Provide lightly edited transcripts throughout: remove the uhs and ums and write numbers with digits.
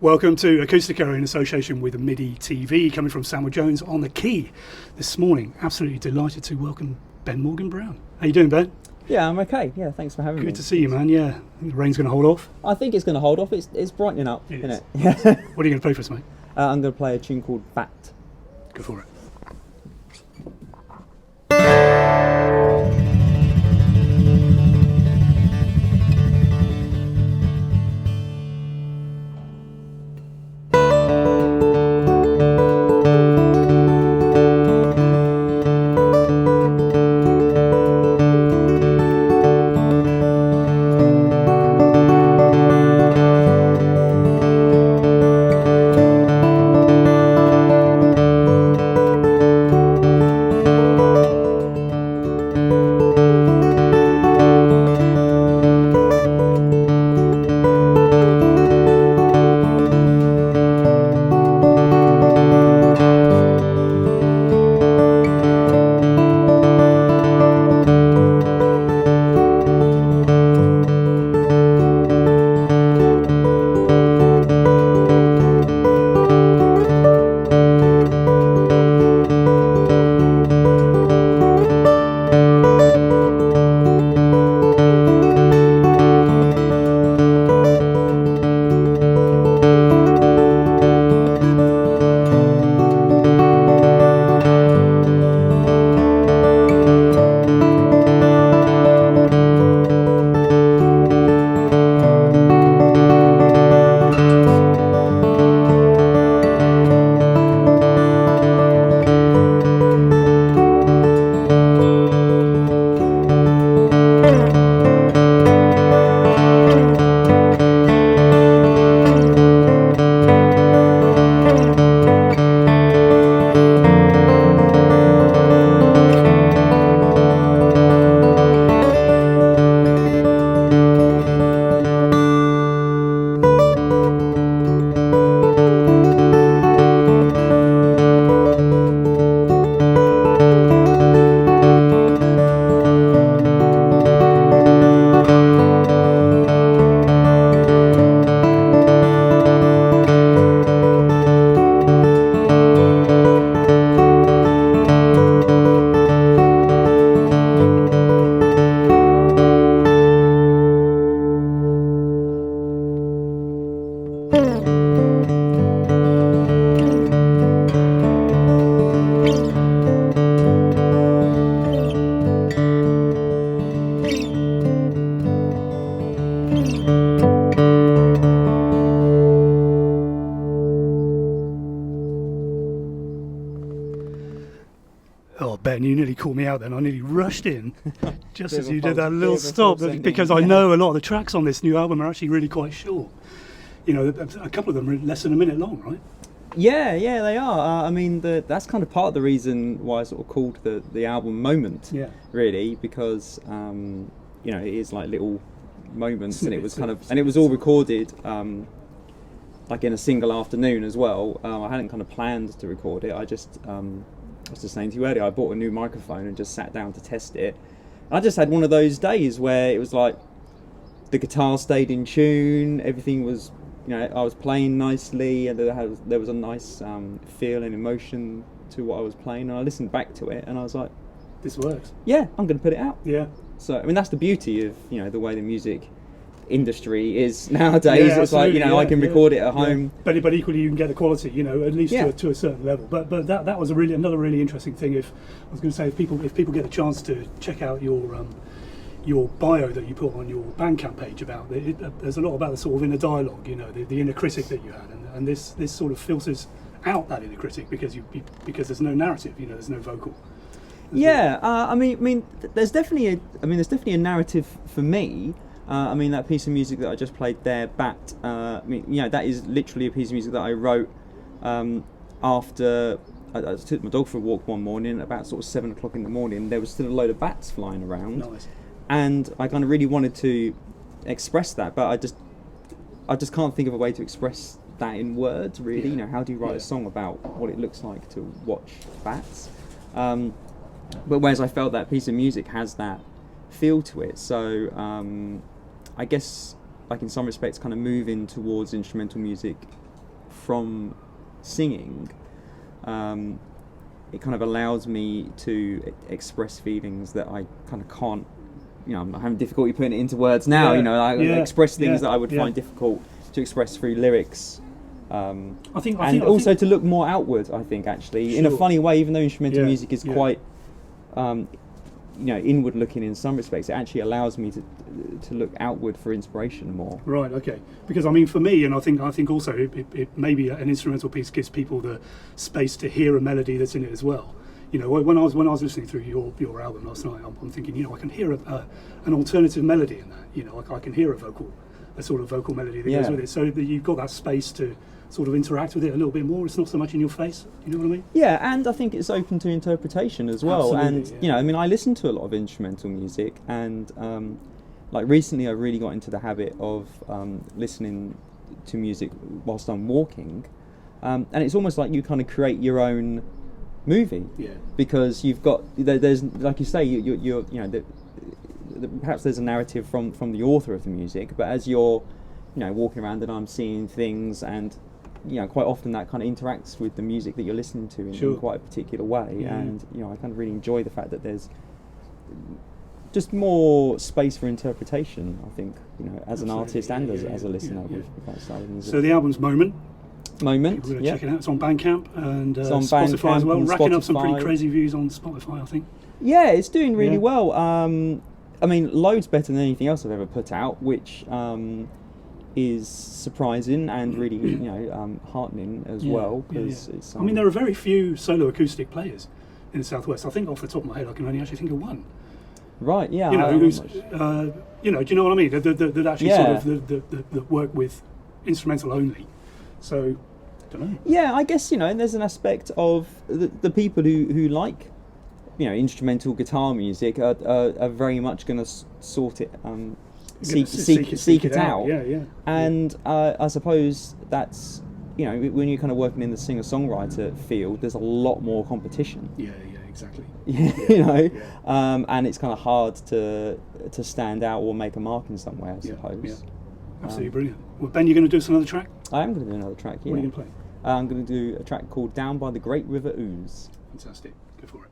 Welcome to Acoustica in association with MidiTV, coming from Samuel Jones on the key this morning. Absolutely delighted to welcome Ben Morgan-Brown. How you doing, Ben? Yeah, I'm okay. Yeah, thanks for having me. Good to see you, man. Yeah, I think the rain's going to hold off. I think it's going to hold off. It's brightening up, isn't it? What are you going to play for us, mate? I'm going to play a tune called Bat. Go for it. Oh, Ben, you nearly caught me out then. I nearly rushed in just as you did that little stop, because I know a lot of the tracks on this new album are actually really quite short. You know, a couple of them are less than a minute long, right? Yeah, they are. I mean, that's kind of part of the reason why I sort of called the album Moment. Yeah. Really, because you know, it is like little moments, and it was and it was all recorded like in a single afternoon as well. I hadn't kind of planned to record it. I was just saying to you earlier, I bought a new microphone and just sat down to test it. I just had one of those days where it was like the guitar stayed in tune, everything was, you know, I was playing nicely, and there was a nice feel and emotion to what I was playing, and I listened back to it and I was like, this works. Yeah, I'm going to put it out. Yeah. So, I mean, that's the beauty of, you know, the way the music industry is nowadays. Yeah, it's like, you know, I can record it at home, but equally you can get the quality, you know, at least to a certain level. But that was another really interesting thing. If I was going to say, if people get a chance to check out your bio that you put on your Bandcamp page about it, there's a lot about the sort of inner dialogue, you know, the inner critic that you had, and this sort of filters out that inner critic because there's no narrative, you know, there's no vocal. I mean, there's definitely a narrative for me. I mean, that piece of music that I just played there, Bat, I mean, you know, that is literally a piece of music that I wrote after I took my dog for a walk one morning, about sort of 7 o'clock in the morning. There was still a load of bats flying around. Nice. And I kind of really wanted to express that, but I just can't think of a way to express that in words, really. You know, how do you write a song about what it looks like to watch bats? But whereas I felt that piece of music has that feel to it, so I guess, like, in some respects, kind of moving towards instrumental music from singing, it kind of allows me to express feelings that I kind of can't, I'm having difficulty putting it into words now, I express things that I would find difficult to express through lyrics. I think to look more outward, I think, actually, in a funny way, even though instrumental music is quite, inward looking in some respects, it actually allows me to look outward for inspiration more. Right, okay. Because I mean, for me, and I think also it maybe an instrumental piece gives people the space to hear a melody that's in it as well. When I was listening through your album last night, I'm thinking, I can hear an alternative melody in that. I can hear a sort of vocal melody that goes with it. So that you've got that space to sort of interact with it a little bit more. It's not so much in your face. You know what I mean? Yeah, and I think it's open to interpretation as well. Absolutely, and I listen to a lot of instrumental music, and like recently, I really got into the habit of listening to music whilst I'm walking, and it's almost like you kind of create your own movie, because you've got there's, like you say, you're perhaps there's a narrative from the author of the music, but as you're walking around and I'm seeing things, and quite often that kind of interacts with the music that you're listening to in quite a particular way, and I kind of really enjoy the fact that there's just more space for interpretation, I think, as an artist and as a listener with that style of music. So the album's Moment. People are going to check it out. It's on Bandcamp and it's on Spotify Bandcamp as well. Racking up some pretty crazy views on Spotify, I think. Yeah, it's doing really well. I mean, loads better than anything else I've ever put out, which is surprising and really, heartening as well. Because it's. I mean, there are very few solo acoustic players in the Southwest. I think off the top of my head, I can only actually think of one. Right. Yeah. Who's, do you know what I mean? That actually sort of the work with instrumental only. So, I don't know. Yeah, I guess there's an aspect of the people who like instrumental guitar music are very much going to sort it, seek it out. And I suppose that's when you're kind of working in the singer-songwriter field, there's a lot more competition. Exactly. And it's kind of hard to stand out or make a mark in some way, I suppose. Absolutely brilliant. Well, Ben, you're going to do us another track? I am going to do another track, What are you going to play? I'm going to do a track called Down by the Great River Ouse. Fantastic. Go for it.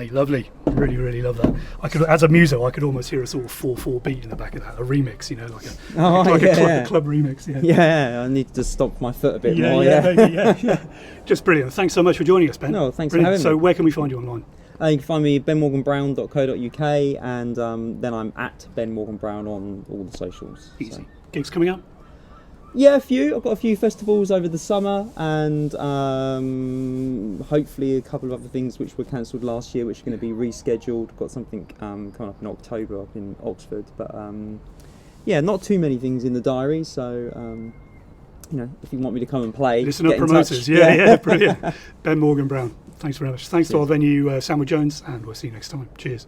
mate. Lovely. Really, really love that. I could, as a muso, I could almost hear a sort of 4/4 beat in the back of that. A remix, you know, like a club remix. Yeah. Yeah, I need to stop my foot a bit more. Yeah. Just brilliant. Thanks so much for joining us, Ben. No, thanks brilliant. for having me. So where can we find you online? You can find me benmorganbrown.co.uk, and then I'm at Ben Morgan Brown on all the socials. Easy. So. Gigs coming up? Yeah, a few. I've got a few festivals over the summer, and hopefully a couple of other things which were cancelled last year, which are going to be rescheduled. Got something coming up in October up in Oxford, but yeah, not too many things in the diary. So you know, if you want me to come and play, listen up, promoters. Yeah, brilliant. Ben Morgan Brown. Thanks very much. Thanks to our venue, Samuel Jones, and we'll see you next time. Cheers.